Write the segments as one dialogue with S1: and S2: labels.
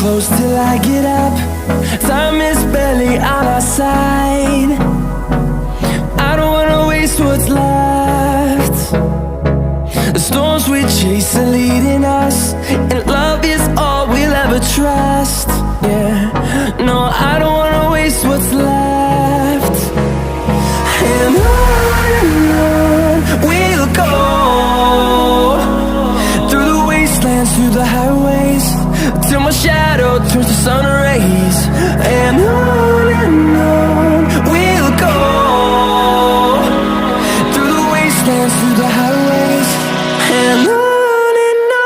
S1: close till I get up. Time is barely on our side. I don't wanna waste what's left. The storms we chase are leading us, and love is all we'll ever trust. Yeah, no, I don't wanna waste what's left. And on we'll go, through the wastelands, through the highways, till my shadow turns to sun rays. And on we'll go, through the wastelands, through the highways, and on we'll go.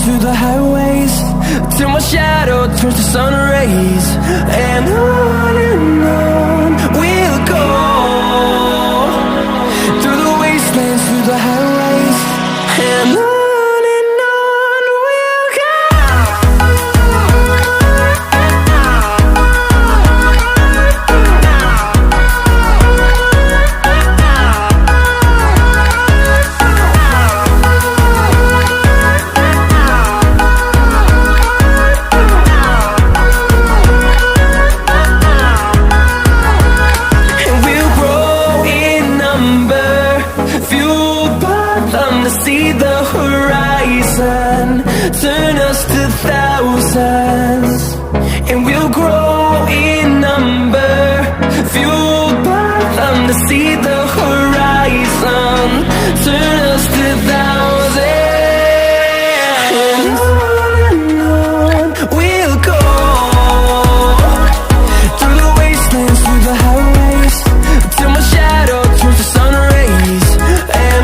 S1: Through the highways, till my shadow turns to sun rays. And on we'll go, through the wastelands, through the highways, and on we'll go. See the horizon, turn us to thousands, and we'll grow in number, fueled by them to see the horizon, turn us to thousands. And on we'll go, through the wastelands, through the highways, till my shadow turns to sun rays. And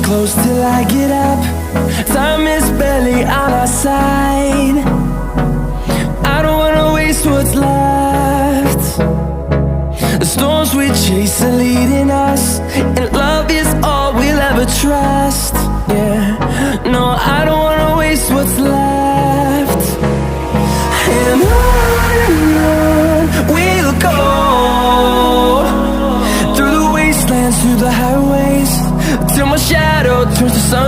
S1: close till I get up. Time is barely on our side. I don't wanna waste what's left. The storms we chase are leading us, and love is all we'll ever trust. Yeah, no, I don't wanna waste what's left. And on we'll go, through the wastelands, through the highways, till my shadow turns to sun